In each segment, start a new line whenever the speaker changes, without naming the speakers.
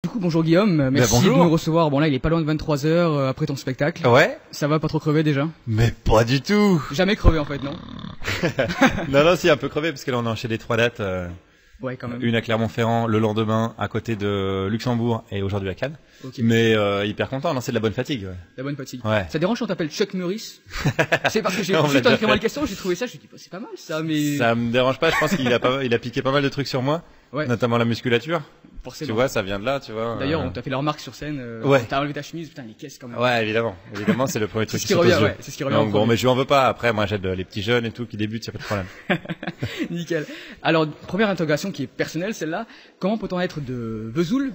Du coup, bonjour Guillaume, merci
bonjour.
de nous recevoir. Bon là, il est pas loin de 23 heures après ton spectacle.
Ouais.
Ça va, pas trop crevé déjà?
Mais pas du tout.
Jamais crevé en fait, non?
Non, si, un peu crevé, parce que là, on a enchaîné 3 dates.
Ouais, quand même.
Une à Clermont-Ferrand, le lendemain, à côté de Luxembourg, et aujourd'hui à Cannes.
Okay.
Mais hyper content, non, c'est de la bonne fatigue. Ouais.
La bonne fatigue.
Ouais.
Ça dérange si on t'appelle Chuck Norris? C'est parce que j'ai
Non,
juste en écrivant la question, j'ai trouvé ça, je me suis dit, c'est pas mal ça, mais...
Ça me dérange pas, je pense qu'il a piqué pas mal de trucs sur moi.
Ouais.
Notamment la musculature.
Forcément.
Tu vois, ça vient de là, tu vois.
D'ailleurs, on t'a fait la remarque sur scène.
Ouais.
T'as enlevé ta chemise, putain, les caisses quand même.
Ouais, évidemment. Évidemment, c'est le premier truc
C'est
qui
ce qui
saute aux
revient,
yeux.
ouais. C'est ce qui revient.
Donc bon, mais je lui en veux pas. Après, moi, j'aide les petits jeunes et tout qui débutent, y a pas de problème.
Nickel. Alors, première interrogation qui est personnelle, celle-là. Comment peut-on être de Vesoul,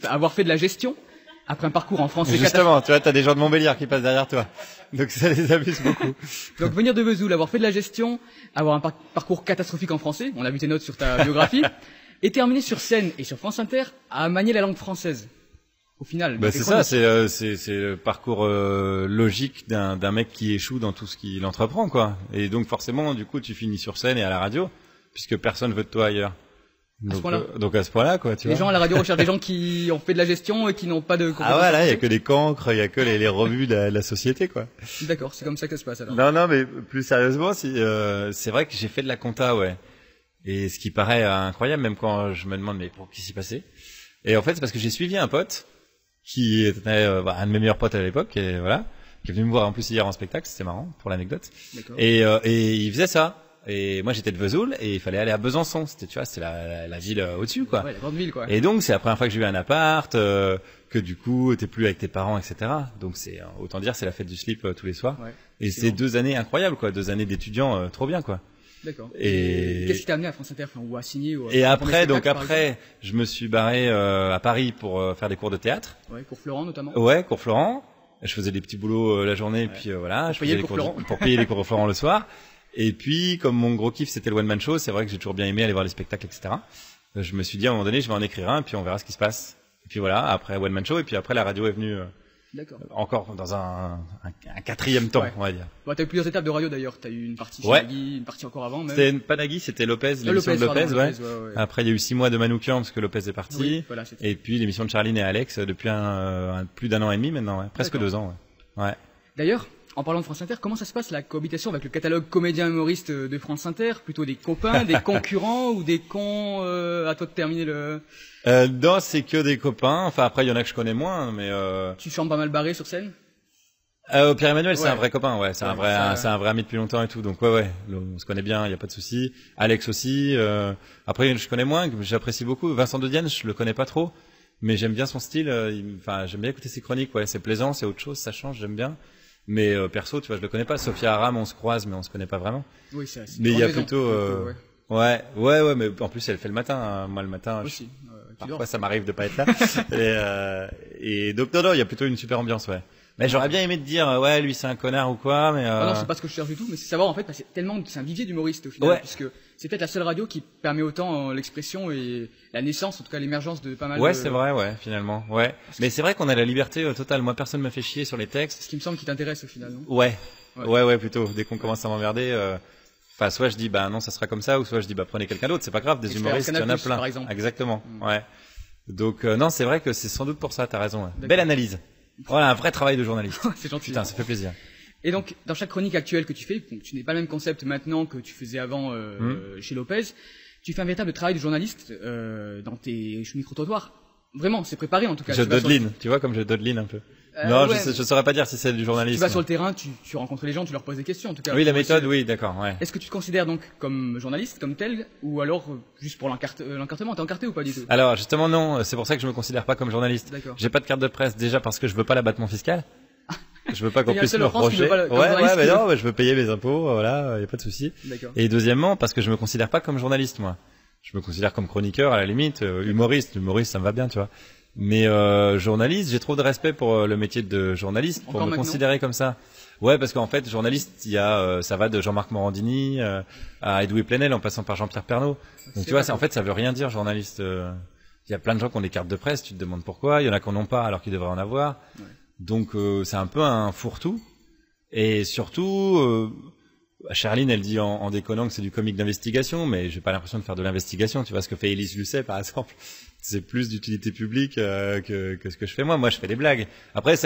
avoir fait de la gestion, après un parcours en France?
Justement, tu vois, t'as des gens de Montbéliard qui passent derrière toi. Donc ça les amuse beaucoup.
Donc venir de Vesoul, avoir fait de la gestion, avoir un parcours catastrophique en français, on a vu tes notes sur ta biographie, et terminer sur scène et sur France Inter à manier la langue française. Au final.
Bah c'est ça, c'est le parcours logique d'un mec qui échoue dans tout ce qu'il entreprend, quoi. Et donc forcément, du coup, tu finis sur scène et à la radio, puisque personne veut de toi ailleurs. Donc à ce point-là, quoi, tu vois.
Les gens à la radio recherchent des gens qui ont fait de la gestion et qui n'ont pas de compétences.
Ah ouais, là, il y a que des cancres, il y a que les revues de la société, quoi.
D'accord, c'est comme ça que ça se passe alors.
Non, mais plus sérieusement, c'est vrai que j'ai fait de la compta, ouais. Et ce qui paraît incroyable, même quand je me demande mais pour qui s'y passait. Et en fait, c'est parce que j'ai suivi un pote qui était un de mes meilleurs potes à l'époque, et voilà, qui est venu me voir en plus hier en spectacle, c'était marrant pour l'anecdote. Et il faisait ça. Et moi j'étais de Vesoul et il fallait aller à Besançon, c'était la ville au-dessus, quoi.
Ouais, la grande ville, quoi.
Et donc c'est la première fois que j'ai eu un appart, que du coup t'es plus avec tes parents, etc. Donc c'est autant dire c'est la fête du slip tous les soirs. Ouais, et c'est 2 années incroyables, quoi, 2 années d'étudiants trop bien, quoi.
D'accord. Et qu'est-ce qui t'a amené à France Inter, ou à signer ou à...
Et après, je me suis barré à Paris pour faire des cours de théâtre.
Ouais, cours Florent notamment.
Ouais, cours Florent. Je faisais des petits boulots la journée, et puis voilà, je faisais les cours pour payer les cours au Florent le soir. Et puis, comme mon gros kiff c'était le one man show, c'est vrai que j'ai toujours bien aimé aller voir les spectacles, etc. Je me suis dit à un moment donné, je vais en écrire un, et puis on verra ce qui se passe. Et puis voilà, après one man show, et puis après la radio est venue. Encore dans un 4e temps, on va dire.
Bah, t'as eu plusieurs étapes de radio d'ailleurs. T'as eu une partie chez Nagui, une partie encore avant même.
C'était pas Nagui, c'était Lopez, l'émission de Lopez, ouais. Après, il y a eu 6 mois de Manoukian parce que Lopez est parti.
Oui, voilà,
et puis l'émission de Charline et Alex depuis plus d'1 an et demi maintenant, ouais. Presque 2 ans, ouais.
D'ailleurs, en parlant de France Inter, comment ça se passe la cohabitation avec le catalogue comédien-humoriste de France Inter? Plutôt des copains, des concurrents ou des cons? À toi de terminer le...
Non, c'est que des copains. Enfin, après, il y en a que je connais moins, mais
Tu chantes pas mal barré sur scène?
Pierre-Emmanuel, c'est un vrai copain, ouais. C'est un vrai ami depuis longtemps et tout. Donc, ouais. On se connaît bien, il y a pas de souci. Alex aussi. Après, je connais moins, j'apprécie beaucoup. Vincent de Dienne, je le connais pas trop, mais j'aime bien son style. Enfin, j'aime bien écouter ses chroniques, ouais. C'est plaisant, c'est autre chose, ça change, j'aime bien. Mais perso, tu vois, je le connais pas. Sophia Aram, on se croise, mais on se connaît pas vraiment.
Oui, c'est vrai.
Mais il y a plutôt... Ouais, mais en plus elle fait le matin, hein. Moi le matin,
aussi,
parfois ça m'arrive de pas être là. et donc non, il y a plutôt une super ambiance, ouais. Mais j'aurais bien aimé te dire, ouais, lui c'est un connard ou quoi, mais
non, c'est pas ce que je cherche du tout, mais c'est savoir en fait, parce que c'est un vivier d'humoristes au final, puisque c'est peut-être la seule radio qui permet autant l'expression et la naissance, en tout cas l'émergence de pas mal.
Ouais, c'est vrai, ouais, finalement, ouais. Mais c'est vrai qu'on a la liberté totale. Moi, personne m'a fait chier sur les textes.
Ce qui me semble qui t'intéresse au final, non?
Ouais, plutôt. Dès qu'on commence à m'emmerder. Enfin, soit je dis bah non, ça sera comme ça, ou soit je dis bah prenez quelqu'un d'autre, c'est pas grave, des humoristes, il y en a plein.
Par exemple.
Exactement. Ouais. Donc non, c'est vrai que c'est sans doute pour ça, t'as raison. Ouais. Belle analyse. Voilà, un vrai travail de journaliste.
C'est gentil.
Putain, ça fait plaisir.
Et donc, dans chaque chronique actuelle que tu fais, tu n'es pas le même concept maintenant que tu faisais avant chez Lopez. Tu fais un véritable travail de journaliste dans tes micro-trottoirs. Vraiment, c'est préparé en tout cas.
Je dodeline, tu vois, comme je dodeline un peu. Non, je saurais pas dire si c'est du journalisme.
Tu vas sur le terrain, tu rencontres les gens, tu leur poses des questions en tout cas.
Oui, la méthode, oui, d'accord, ouais.
Est-ce que tu te considères donc comme journaliste, comme tel, ou alors juste pour l'encartement? T'es encarté ou pas du tout?
Alors justement non, c'est pour ça que je me considère pas comme journaliste. J'ai pas de carte de presse déjà parce que je veux pas l'abattement fiscal. Je veux pas qu'on puisse me reprocher. Mais non, je veux payer mes impôts, voilà, y a pas de souci. Et deuxièmement, parce que je me considère pas comme journaliste, moi. Je me considère comme chroniqueur à la limite, humoriste. L'humoriste, ça me va bien, tu vois. Mais journaliste, j'ai trop de respect pour le métier de journaliste pour me considérer comme ça. Ouais, parce qu'en fait, journaliste, il y a ça va de Jean-Marc Morandini à Edoui Plenel en passant par Jean-Pierre Pernaut. Donc tu vois, en fait, ça veut rien dire journaliste. Il y a plein de gens qui ont des cartes de presse, tu te demandes pourquoi. Il y en a qui en ont pas alors qu'ils devraient en avoir. Donc c'est un peu un fourre-tout. Et surtout, Charline, elle dit en déconnant que c'est du comique d'investigation, mais j'ai pas l'impression de faire de l'investigation. Tu vois ce que fait Élise Lucet, par exemple. c'est plus d'utilité publique que ce que je fais moi. Moi, je fais des blagues. Après,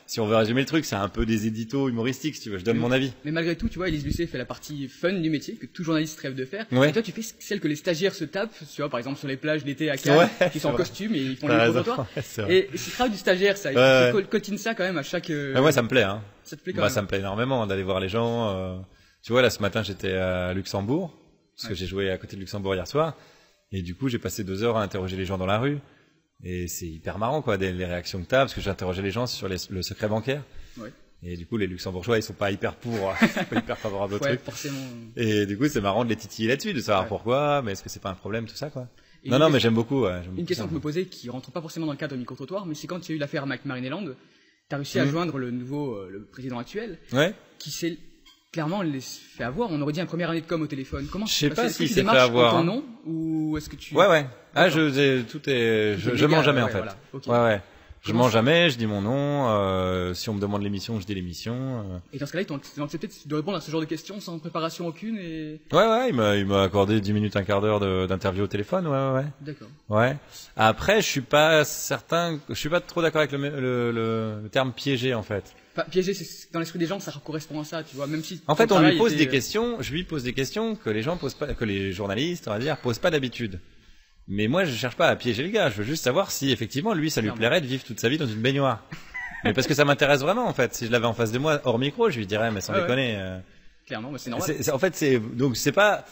si on veut résumer le truc, c'est un peu des éditos humoristiques, si tu veux. Je donne mon avis.
Mais malgré tout, tu vois, Élise Lucet fait la partie fun du métier que tout journaliste rêve de faire.
Ouais.
Et toi, tu fais celle que les stagiaires se tapent, tu vois, par exemple sur les plages d'été à Cannes, qui sont en costume et ils font les micro-trottoirs. Et c'est le travail du stagiaire, ça. Tu coltines ça quand même à chaque.
Moi, ça me plaît. Hein.
Ça te plaît quand même.
Ça me plaît énormément d'aller voir les gens. Tu vois, là, ce matin, j'étais à Luxembourg parce que j'ai joué à côté de Luxembourg hier soir. Et du coup, j'ai passé 2 heures à interroger les gens dans la rue. Et c'est hyper marrant, quoi, les réactions que t'as, parce que j'ai interrogé les gens sur le secret bancaire.
Ouais.
Et du coup, les Luxembourgeois, ils sont pas hyper hyper favorables au truc.
Forcément.
Et du coup, c'est marrant de les titiller là-dessus, de savoir pourquoi, mais est-ce que c'est pas un problème, tout ça, quoi. Non, mais j'aime beaucoup.
Une question que je me posais, qui rentre pas forcément dans le cadre de micro-trottoir, mais c'est quand il y a eu l'affaire Marineland, t'as réussi à joindre le président actuel, qui s'est clairement fait avoir. On aurait dit un première année de com au téléphone. Comment?
Je sais pas si c'est fait avoir.
En ton nom, ou est-ce que tu...
Ouais. Je mens jamais, en fait. Voilà. Okay. Ouais. Je mens jamais, je dis mon nom, si on me demande l'émission, je dis l'émission.
Et dans ce cas-là, ils ont accepté de répondre à ce genre de questions sans préparation aucune et...
Ouais, il m'a accordé 10 minutes, un quart d'heure d'interview au téléphone, ouais.
D'accord.
Ouais. Après, je suis pas trop d'accord avec le terme piégé, en fait.
Piégé, c'est dans l'esprit des gens, ça correspond à ça, tu vois, même si...
En fait, on lui pose des questions, je lui pose des questions que les gens posent pas, que les journalistes, on va dire, posent pas d'habitude. Mais moi, je cherche pas à piéger le gars, je veux juste savoir si, effectivement, lui, ça lui plairait de vivre toute sa vie dans une baignoire. Mais parce que ça m'intéresse vraiment, en fait. Si je l'avais en face de moi, hors micro, je lui dirais, mais sans déconner.
Clairement, mais c'est normal.
En fait, donc c'est pas,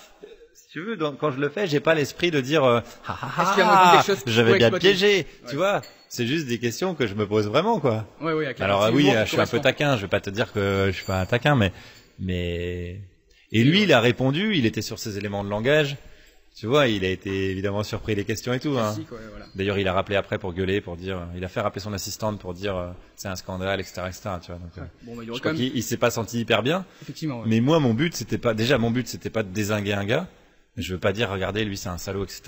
si tu veux, quand je le fais, j'ai pas l'esprit de dire, j'avais bien piégé, tu vois. C'est juste des questions que je me pose vraiment, quoi.
Ouais,
alors oui, je suis un peu taquin, je vais pas te dire que je suis pas un taquin, mais et lui, il a répondu, il était sur ses éléments de langage. Tu vois, il a été évidemment surpris des questions et tout.
Classique, voilà.
D'ailleurs, il a rappelé après pour gueuler, pour dire, il a fait rappeler son assistante pour dire c'est un scandale, etc., tu vois. Donc, je crois qu'il s'est pas senti hyper bien.
Effectivement. Ouais.
Mais moi, mon but, c'était pas de dézinguer un gars. Je veux pas dire, regardez, lui, c'est un salaud, etc.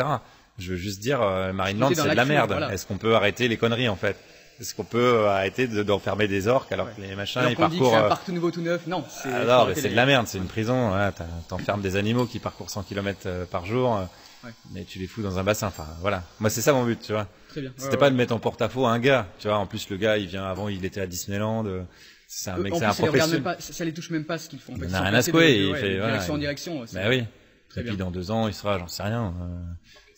Je veux juste dire, Marineland, c'est de la merde. Voilà. Est-ce qu'on peut arrêter les conneries, en fait? Est-ce qu'on peut arrêter d'enfermer des orques alors que les machins,
alors
ils parcourent...
dit que c'est un parc tout nouveau, tout neuf. Non,
mais c'est de la merde, c'est une prison. Voilà, t'enfermes des animaux qui parcourent 100 km par jour. Mais tu les fous dans un bassin. Enfin, voilà. Moi, c'est ça mon but, tu vois.
Très bien.
C'était pas de mettre en porte-à-faux un gars, tu vois. En plus, le gars, il était à Disneyland. C'est un mec, c'est un professionnel.
Ça les touche même pas ce qu'ils font.
Il n'a rien à secouer. Il fait,
direction en direction.
Mais oui. Et puis dans 2 ans, il sera, j'en sais rien,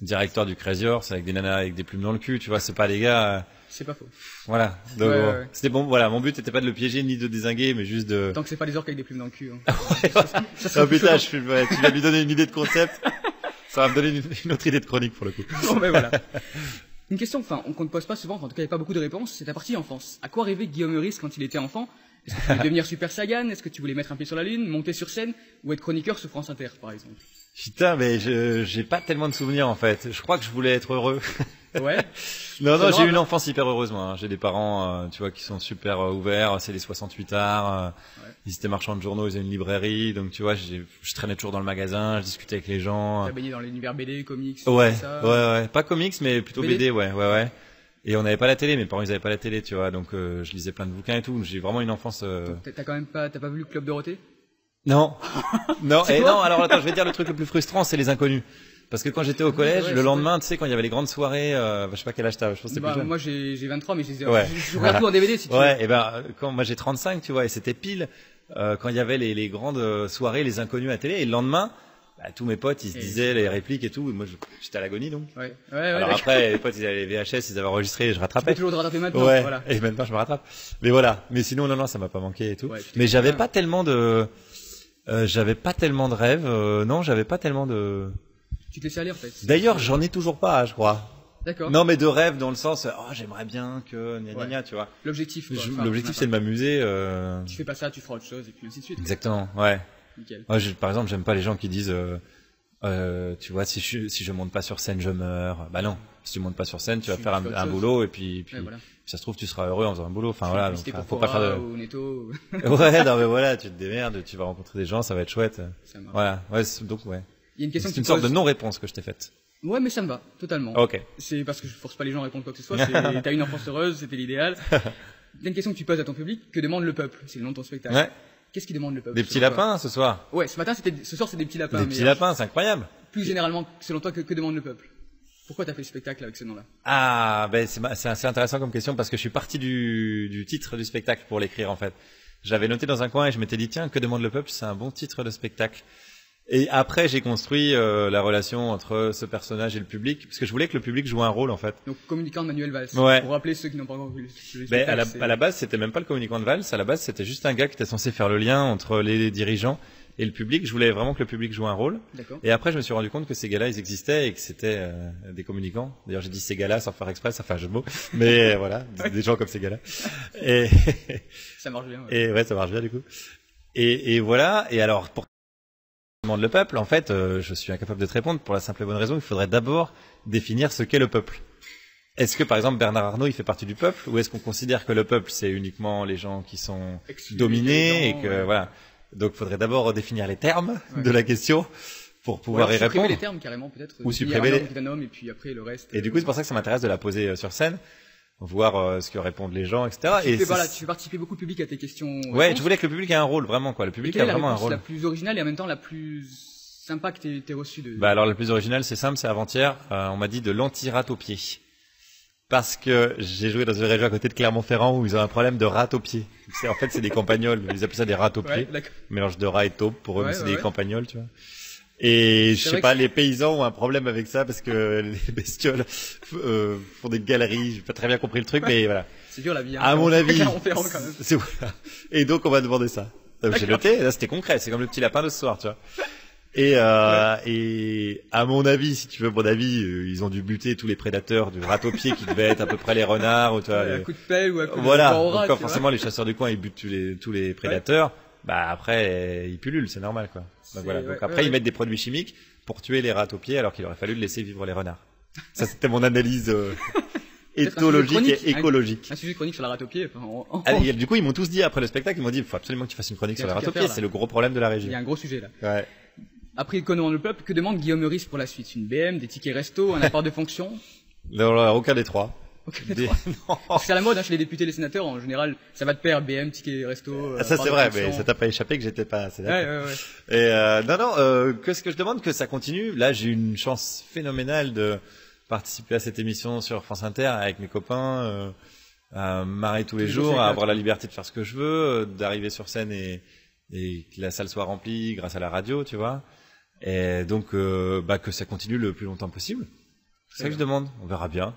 directeur du Crazy Horse avec des nanas avec des plumes dans le cul, tu vois. C'est pas des gars.
C'est pas faux.
Voilà. Donc, c'était bon, voilà. Mon but n'était pas de le piéger ni de dézinguer, mais juste de...
Tant que c'est pas des orques avec des plumes dans le cul.
Oh putain, tu vas lui donner une idée de concept. Ça va me donner une autre idée de chronique pour le coup.
Bon, ben voilà. Une question, qu'on ne pose pas souvent, en tout cas il n'y a pas beaucoup de réponses, c'est ta partie enfance. À quoi rêvait Guillaume Meurice quand il était enfant? Est-ce que tu voulais devenir Super Sagan? Est-ce que tu voulais mettre un pied sur la lune, monter sur scène, ou être chroniqueur sur France Inter, par exemple?
Putain, mais j'ai pas tellement de souvenirs en fait. Je crois que je voulais être heureux.
Ouais.
Non, j'ai eu une enfance hyper heureuse moi. J'ai des parents, tu vois, qui sont super ouverts. C'est les 68 arts. Ils étaient marchands de journaux, ils avaient une librairie, donc tu vois, je traînais toujours dans le magasin, je discutais avec les gens.
T'as baigné dans l'univers BD, comics.
Ouais,
ça.
ouais, pas comics, mais plutôt BD, ouais. Et on n'avait pas la télé, mes parents ils avaient pas la télé, tu vois, donc je lisais plein de bouquins et tout. J'ai vraiment une enfance.
T'as pas vu le Club Dorothée?
Non. Non. Alors attends, je vais dire le truc le plus frustrant, c'est les inconnus. Parce que quand j'étais au collège, le lendemain, tu sais, quand il y avait les grandes soirées, je sais pas quel âge t'as, je pense que c'était plus jeune.
Moi j'ai 23, mais je regarde tout en DVD si tu veux.
Ouais, et quand moi j'ai 35, tu vois, et c'était pile quand il y avait les grandes soirées, les inconnus à la télé, et le lendemain, tous mes potes, ils se disaient les répliques et tout, et moi j'étais à l'agonie donc.
Ouais.
Alors après, les potes, ils avaient les VHS, ils avaient enregistré, et je rattrapais.
Tu peux toujours te rattraper maintenant,
ouais.
Voilà.
Et maintenant je me rattrape. Mais voilà. Mais sinon, non, ça m'a pas manqué et tout. Ouais, mais j'avais pas tellement de rêves, non, j'avais pas tellement de...
Tu te laissais aller en fait.
D'ailleurs, j'en ai toujours pas, je crois.
D'accord.
Non, mais de rêve dans le sens, j'aimerais bien que, tu vois.
L'objectif,
c'est de m'amuser,
Tu fais pas ça, tu feras autre chose, et puis ainsi de suite.
Exactement, ouais.
Nickel.
Moi, par exemple, j'aime pas les gens qui disent, tu vois, si je monte pas sur scène, je meurs. Bah non. Si tu montes pas sur scène, tu vas faire un boulot, et puis,
voilà.
ça se trouve, tu seras heureux en faisant un boulot. Enfin, voilà. Donc, faut pas faire de...
ou Netto.
Ouais, non, mais voilà, tu te démerdes, tu vas rencontrer des gens, ça va être chouette. Voilà. Ouais, donc, ouais.
Il y a une question
c'est une sorte de non-réponse que je t'ai faite.
Ouais, mais ça me va, totalement.
Ok.
C'est parce que je force pas les gens à répondre quoi que ce soit, t'as une enfance heureuse, c'était l'idéal. Il y a une question que tu poses à ton public, que demande le peuple? C'est le nom de ton spectacle.
Ouais.
Qu'est-ce qui demande le peuple?
Des petits lapins, ce soir?
Ouais, ce soir c'est des petits lapins.
Des petits lapins, c'est incroyable.
Plus généralement, selon toi, que demande le peuple? Pourquoi t'as fait le spectacle avec ce nom-là?
Ah, ben c'est assez intéressant comme question parce que je suis parti du titre du spectacle pour l'écrire en fait. J'avais noté dans un coin et je m'étais dit tiens, Que demande le peuple, c'est un bon titre de spectacle. Et après j'ai construit la relation entre ce personnage et le public parce que je voulais que le public joue un rôle en fait.
Donc communicant de Manuel Valls.
Ouais.
Pour rappeler ceux qui n'ont pas encore vu le spectacle.
Ben, à la base c'était même pas le communicant de Valls, à la base c'était juste un gars qui était censé faire le lien entre les dirigeants et le public. Je voulais vraiment que le public joue un rôle. Et après, je me suis rendu compte que ces gars-là, ils existaient et que c'était des communicants. D'ailleurs, j'ai dit ces gars-là sans faire exprès, ça fait un jeu de mots. Mais voilà, des gens comme ces gars-là. Et
ça marche bien. Ouais.
Et ouais, ça marche bien du coup. Et voilà. Et alors, pour demande le peuple, en fait, je suis incapable de te répondre pour la simple et bonne raison qu'il faudrait d'abord définir ce qu'est le peuple. Est-ce que, par exemple, Bernard Arnault, il fait partie du peuple, ou est-ce qu'on considère que le peuple, c'est uniquement les gens qui sont dominés et que voilà. Donc, il faudrait d'abord définir les termes de la question pour pouvoir y répondre.
Supprimer les termes carrément peut-être.
Ou supprimer les
d'un homme et puis après le reste.
Et du coup, c'est pour ça que ça m'intéresse de la poser sur scène, voir ce que répondent les gens, etc.
Tu fais participer beaucoup de public à tes questions.
Ouais, je voulais que le public ait un rôle vraiment quoi. Le public a vraiment un rôle.
La plus originale et en même temps la plus sympa que t'aies reçue de.
Bah alors la plus originale, c'est simple, c'est avant-hier. On m'a dit de l'anti-rat au pied. Parce que j'ai joué dans une région à côté de Clermont-Ferrand où ils ont un problème de rats au pied. En fait, c'est des campagnols. Ils appellent ça des rats au pied. Mélange de rats et taupes. Pour eux, c'est des campagnols, tu vois. Et je sais pas, les paysans ont un problème avec ça parce que les bestioles font des galeries. J'ai pas très bien compris le truc, mais voilà.
C'est dur la vie. Hein,
à mon avis.
Quand même.
Voilà. Et donc, on m'a demandé ça. Donc, j'ai noté. Là, c'était concret. C'est comme le petit lapin de ce soir, tu vois. Et à mon avis, si tu veux mon avis, ils ont dû buter tous les prédateurs du rat au pied qui devaient être à peu près les renards ou tu vois.
Un coup de pelle ou un coup
voilà.
de rat.
Donc, forcément, les chasseurs du coin, ils butent tous les prédateurs. Bah après, ils pullulent, c'est normal quoi. Donc voilà. Donc après, ils mettent des produits chimiques pour tuer les rats au pied, alors qu'il aurait fallu laisser vivre les renards. Ça, c'était mon analyse éthologique et écologique.
Un sujet chronique sur la rat au pied.
Du coup, ils m'ont tous dit après le spectacle, ils m'ont dit, il faut absolument que tu fasses une chronique sur la rat au pied. C'est le gros problème de la région.
Il y a un gros sujet là.
Ouais.
Après, Que demande le peuple, que demande Guillaume Meurice pour la suite? Une BM, des tickets resto, un apport de fonction?
Non, aucun des trois.
C'est à la mode, hein, chez les députés et les sénateurs, en général, ça va de pair, BM, ticket resto.
Ça c'est vrai, mais ça t'a pas échappé que j'étais pas assez d'accord. Et qu'est-ce que je demande? Que ça continue. Là, j'ai eu une chance phénoménale de participer à cette émission sur France Inter avec mes copains, à marrer tous les jours, à avoir la liberté de faire ce que je veux, d'arriver sur scène et que la salle soit remplie grâce à la radio, tu vois. Et donc, que ça continue le plus longtemps possible. C'est ça que je demande. On verra bien.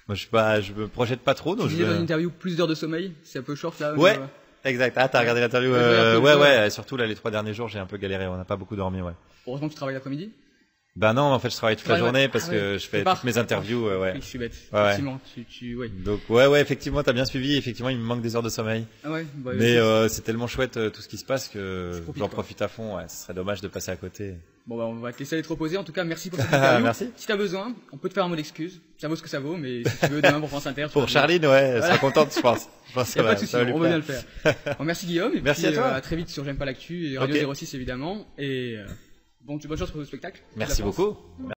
Moi, je me projette pas trop. Donc
tu disais dans une interview plus d'heures de sommeil. C'est un peu short là.
Ouais. Exact. Ah, t'as regardé l'interview? Ouais. Surtout là, les 3 derniers jours, j'ai un peu galéré. On n'a pas beaucoup dormi, ouais.
Heureusement que tu travailles l'après-midi.
Ben non, en fait, je travaille toute la journée parce que je fais toutes mes interviews, ouais.
Je suis bête.
Effectivement, Donc, ouais, effectivement, t'as bien suivi. Effectivement, il me manque des heures de sommeil. Mais c'est tellement chouette tout ce qui se passe que j'en profite à fond. Ouais, ce serait dommage de passer à côté.
Bon, on va te laisser aller te reposer. En tout cas, merci pour cette interview.
Merci.
Si t'as besoin, on peut te faire un mot d'excuse. Ça vaut ce que ça vaut, mais si tu veux demain pour France Inter.
Pour Charline, ouais, elle sera contente, je pense.
Y a pas de souci, on va bien le faire. Bon, merci Guillaume. Et
merci
puis,
à toi.
À très vite sur J'aime pas l'actu et Radio 06 évidemment. Et bonne chance pour le spectacle.
Merci beaucoup.